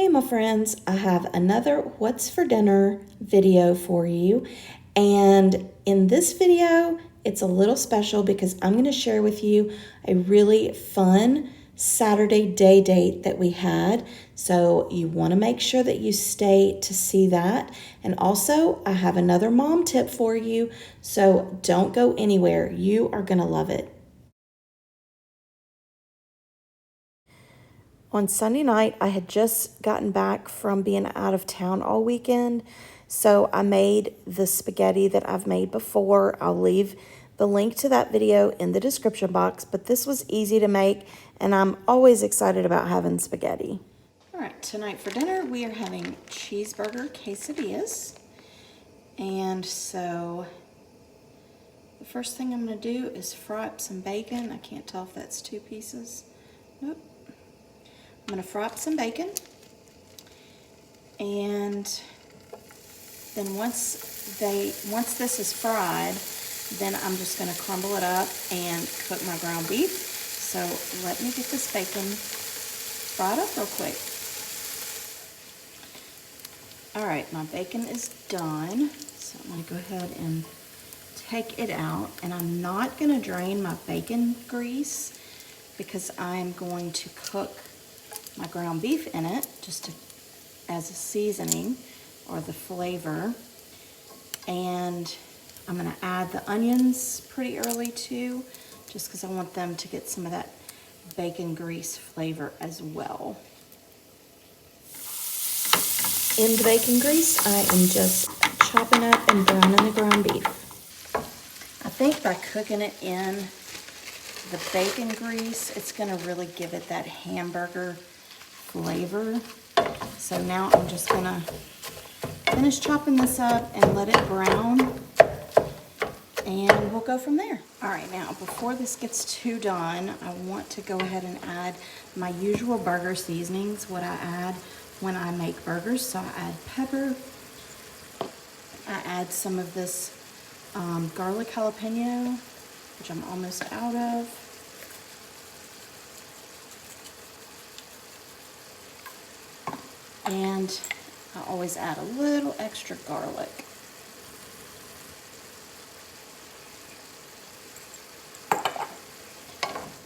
Hey my friends, I have another What's for Dinner video for you, and in this video it's a little special because I'm going to share with you a really fun Saturday day date that we had. So you want to make sure that you stay to see that. And also I have another mom tip for you, so don't go anywhere. You are going to love it. On Sunday night, I had just gotten back from being out of town all weekend, so I made the spaghetti that I've made before. I'll leave the link to that video in the description box, but this was easy to make, and I'm always excited about having spaghetti. All right, tonight for dinner, we are having cheeseburger quesadillas. And so the first thing I'm gonna do is fry up some bacon. I can't tell if that's two pieces. Nope. I'm going to fry up some bacon, and then once this is fried, then I'm just going to crumble it up and cook my ground beef. So let me get this bacon fried up real quick. All right, my bacon is done, so I'm going to go ahead and take it out, and I'm not going to drain my bacon grease because I'm going to cook my ground beef in it just as a seasoning or the flavor. And I'm going to add the onions pretty early too, just because I want them to get some of that bacon grease flavor as well. In the bacon grease, I am just chopping up and browning the ground beef. I think by cooking it in the bacon grease, it's going to really give it that hamburger flavor. So now I'm just gonna finish chopping this up and let it brown, and we'll go from there. All right, now before this gets too done, I want to go ahead and add my usual burger seasonings, what I add when I make burgers. So I add pepper, I add some of this garlic jalapeno, which I'm almost out of. And I always add a little extra garlic.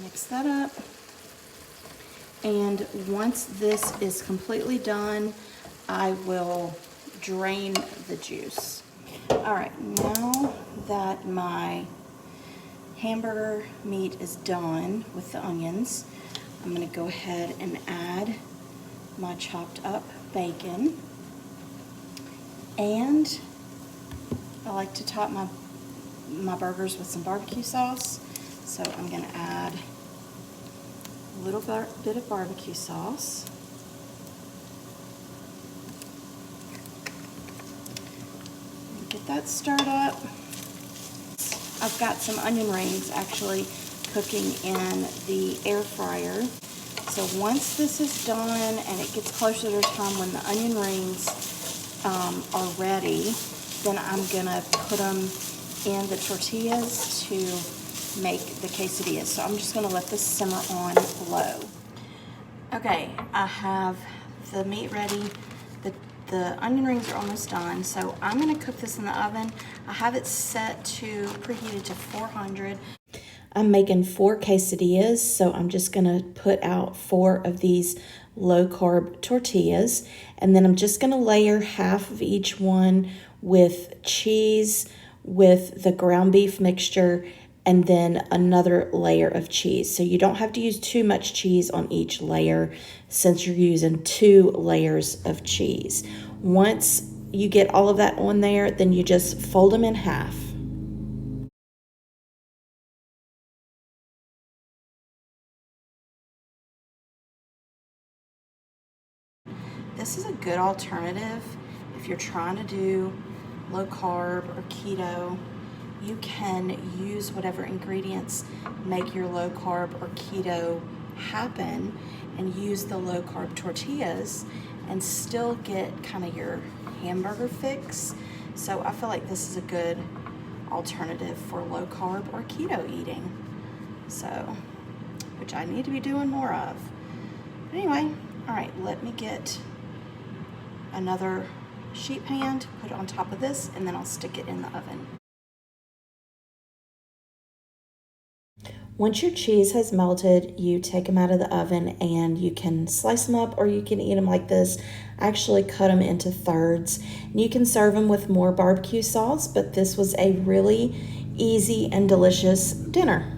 Mix that up. And once this is completely done, I will drain the juice. All right, now that my hamburger meat is done with the onions, I'm going to go ahead and add my chopped up bacon, and I like to top my burgers with some barbecue sauce, so I'm going to add a little bit of barbecue sauce. Get that stirred up. I've got some onion rings actually cooking in the air fryer. So once this is done and it gets closer to the time when the onion rings are ready, then I'm gonna put them in the tortillas to make the quesadillas. So I'm just gonna let this simmer on low. Okay, I have the meat ready. The onion rings are almost done, so I'm gonna cook this in the oven. I have it set to preheated to 400. I'm making 4 quesadillas, so I'm just gonna put out 4 of these low-carb tortillas, and then I'm just gonna layer half of each one with cheese, with the ground beef mixture, and then another layer of cheese. So you don't have to use too much cheese on each layer since you're using 2 layers of cheese. Once you get all of that on there, then you just fold them in half. This is a good alternative if you're trying to do low carb or keto. You can use whatever ingredients make your low carb or keto happen and use the low carb tortillas and still get kind of your hamburger fix. So I feel like this is a good alternative for low carb or keto eating. So, which I need to be doing more of. But anyway, all right, let me get another sheet pan to put on top of this, and then I'll stick it in the oven. Once your cheese has melted, you take them out of the oven and you can slice them up or you can eat them like this. I actually cut them into thirds. And you can serve them with more barbecue sauce, but this was a really easy and delicious dinner.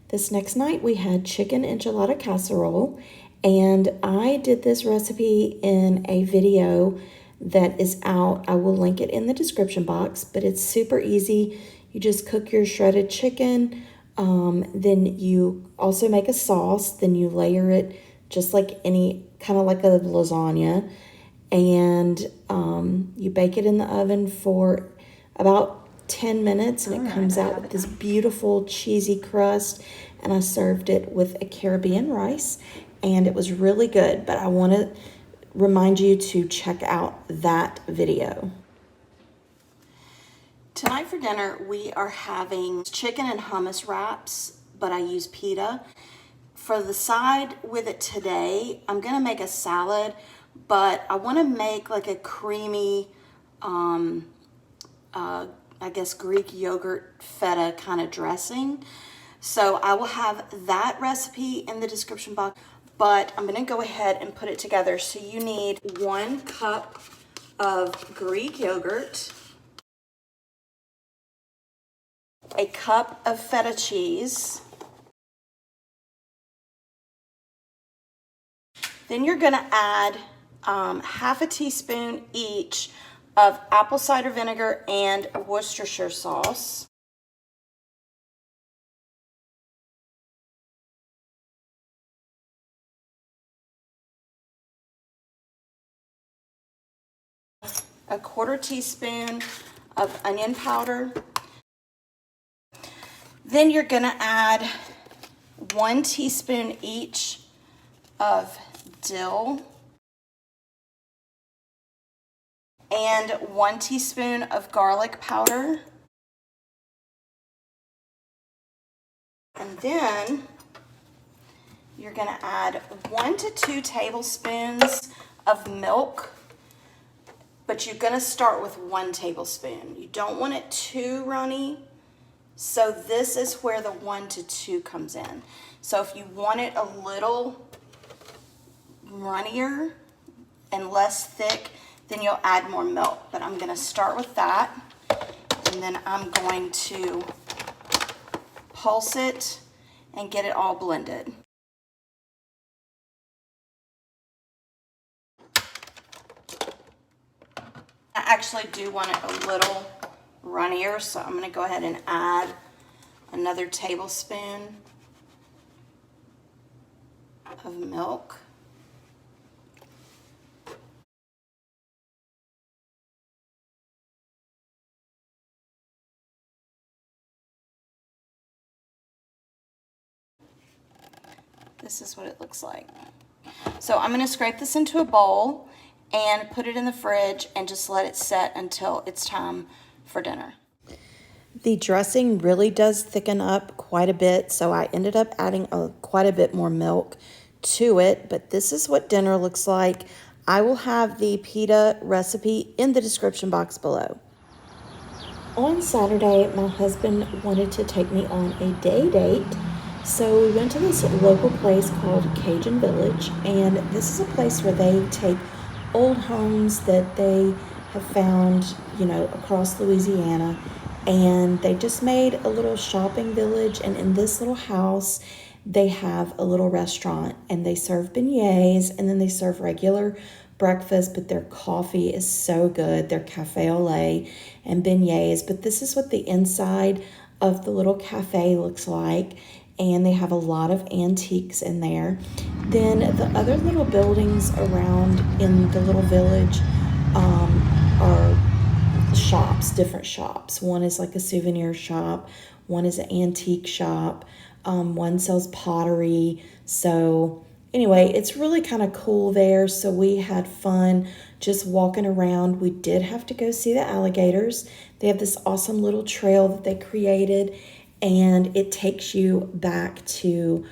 This next night we had chicken enchilada casserole, and I did this recipe in a video that is out. I will link it in the description box, but it's super easy. You just cook your shredded chicken, then you also make a sauce, then you layer it just like kind of like a lasagna, and you bake it in the oven for about 10 minutes, and it comes out with this beautiful cheesy crust. And I served it with a Caribbean rice, and it was really good. But I want to remind you to check out that video. Tonight for dinner, we are having chicken and hummus wraps, but I use pita. For the side with it today, I'm gonna make a salad, but I wanna make like a creamy, I guess Greek yogurt feta kind of dressing. So I will have that recipe in the description box, but I'm gonna go ahead and put it together. So you need 1 cup of Greek yogurt, a cup of feta cheese. Then you're gonna add half a teaspoon each of apple cider vinegar and Worcestershire sauce. A 1/4 teaspoon of onion powder. Then you're gonna add 1 teaspoon each of dill and 1 teaspoon of garlic powder. And then you're gonna add 1 to 2 tablespoons of milk, but you're gonna start with 1 tablespoon. You don't want it too runny, so this is where the 1 to 2 comes in. So if you want it a little runnier and less thick, then you'll add more milk. But I'm gonna start with that, and then I'm going to pulse it and get it all blended. I actually do want it a little runnier, so I'm gonna go ahead and add another tablespoon of milk. This is what it looks like. So I'm gonna scrape this into a bowl and put it in the fridge and just let it set until it's time for dinner. The dressing really does thicken up quite a bit, so I ended up adding quite a bit more milk to it, but this is what dinner looks like. I will have the pita recipe in the description box below. On Saturday, my husband wanted to take me on a day date, so we went to this local place called Cajun Village, and this is a place where they take old homes that they have found, across Louisiana, and they just made a little shopping village, and in this little house they have a little restaurant, and they serve beignets, and then they serve regular breakfast, but their coffee is so good, their cafe au lait and beignets. But this is what the inside of the little cafe looks like, and they have a lot of antiques in there. Then the other little buildings around in the little village are shops, different shops. One is like a souvenir shop, one is an antique shop, one sells pottery. So anyway, it's really kind of cool there. So we had fun just walking around. We did have to go see the alligators. They have this awesome little trail that they created, and it takes you back to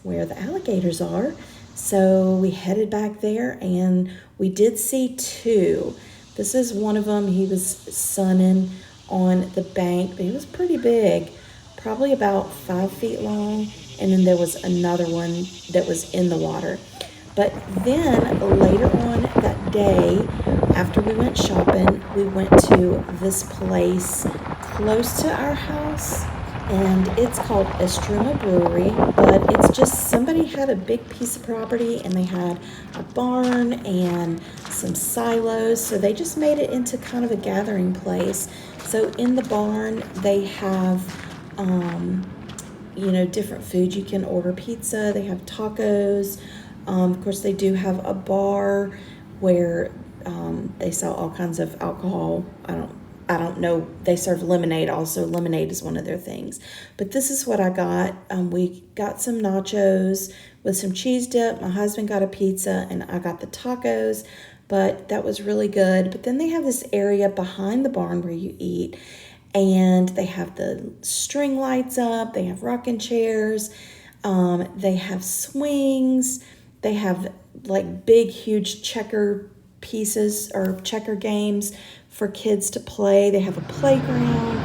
where the alligators are. So we headed back there, and we did see two. This is one of them. He was sunning on the bank, but he was pretty big, probably about 5 feet long. And then there was another one that was in the water. But then later on that day, after we went shopping, we went to this place close to our house, and it's called Estruma Brewery. But it's just somebody had a big piece of property, and they had a barn and some silos, so they just made it into kind of a gathering place. So in the barn, they have different food. You can order pizza, they have tacos. Of course, they do have a bar where they sell all kinds of alcohol. I don't know. They serve lemonade also. Lemonade is one of their things. But this is what I got. We got some nachos with some cheese dip. My husband got a pizza, and I got the tacos. But that was really good. But then they have this area behind the barn where you eat, and they have the string lights up. They have rocking chairs. They have swings. They have like big, huge checker pieces or checker games for kids to play. They have a playground.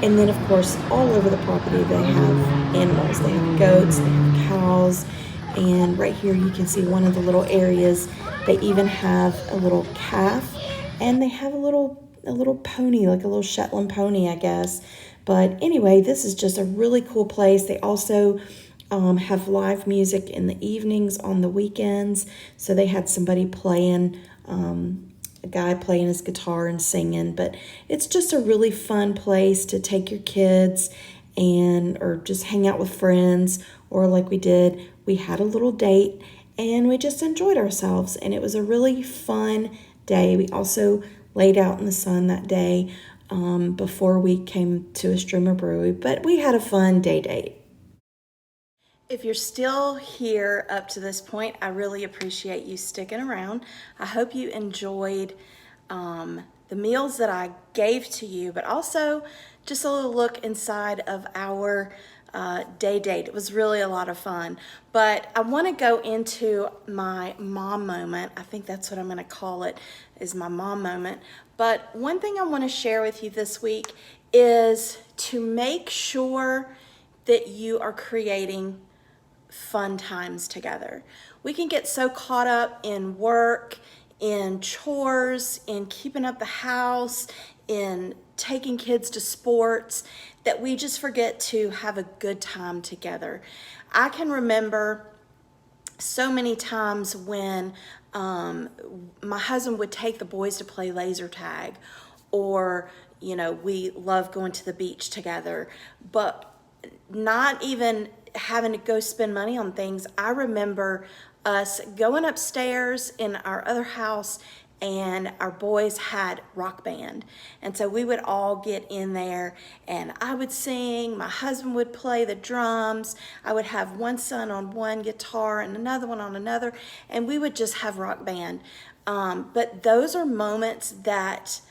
And then, of course, all over the property, they have animals. They have goats, they have cows. And right here, you can see one of the little areas. They even have a little calf, and they have a little pony, like a little Shetland pony, I guess. But anyway, this is just a really cool place. They also have live music in the evenings on the weekends. So they had somebody playing, a guy playing his guitar and singing. But it's just a really fun place to take your kids or just hang out with friends. Or like we did, we had a little date and we just enjoyed ourselves. And it was a really fun day. We also laid out in the sun that day before we came to Estruma Brewery. But we had a fun day date. If you're still here up to this point, I really appreciate you sticking around. I hope you enjoyed the meals that I gave to you, but also just a little look inside of our day date. It was really a lot of fun. But I want to go into my mom moment. I think that's what I'm going to call it, is my mom moment. But one thing I want to share with you this week is to make sure that you are creating fun times together. We can get so caught up in work, in chores, in keeping up the house, in taking kids to sports, that we just forget to have a good time together. I can remember so many times when my husband would take the boys to play laser tag, or we love going to the beach together, but not even having to go spend money on things. I remember us going upstairs in our other house, and our boys had rock band. And so we would all get in there, and I would sing, my husband would play the drums, I would have one son on one guitar and another one on another, and we would just have rock band. But those are moments that,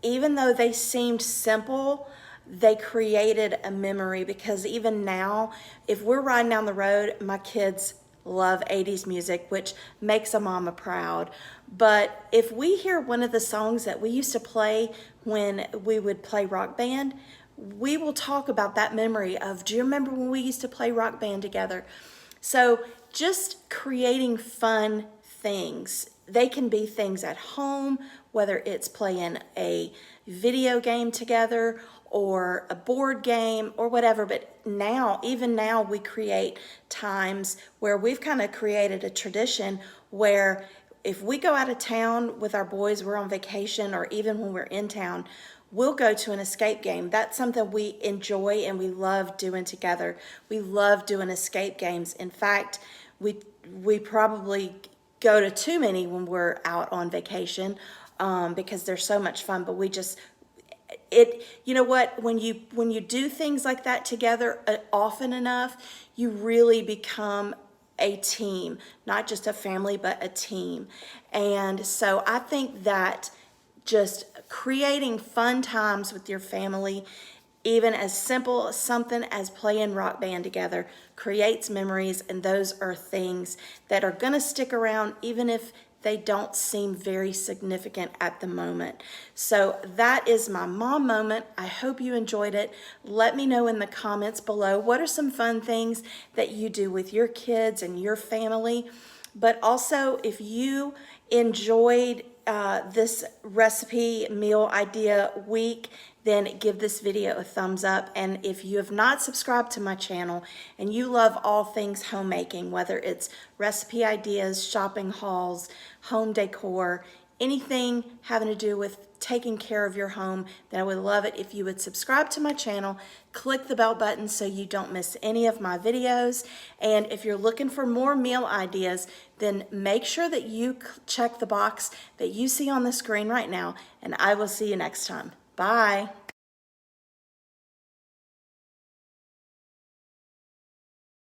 even though they seemed simple, they created a memory. Because even now, if we're riding down the road, my kids love 80s music, which makes a mama proud. But if we hear one of the songs that we used to play when we would play rock band, we will talk about that memory of, do you remember when we used to play rock band together? So just creating fun things. They can be things at home, whether it's playing a video game together or a board game or whatever. But even now, we create times where we've kind of created a tradition where if we go out of town with our boys, we're on vacation, or even when we're in town, we'll go to an escape game. That's something we enjoy and we love doing together. We love doing escape games. In fact, we probably go to too many when we're out on vacation because they're so much fun. But you know what, when you do things like that together often enough, you really become a team, not just a family, but a team. And so I think that just creating fun times with your family even as simple as something as playing Rock Band together creates memories, and those are things that are going to stick around even if they don't seem very significant at the moment. So that is my mom moment. I hope you enjoyed it. Let me know in the comments below, what are some fun things that you do with your kids and your family? But also, if you enjoyed this recipe meal idea week, then give this video a thumbs up. And if you have not subscribed to my channel and you love all things homemaking, whether it's recipe ideas, shopping hauls, home decor, anything having to do with taking care of your home, then I would love it if you would subscribe to my channel, click the bell button so you don't miss any of my videos. And if you're looking for more meal ideas, then make sure that you check the box that you see on the screen right now, and I will see you next time. Bye.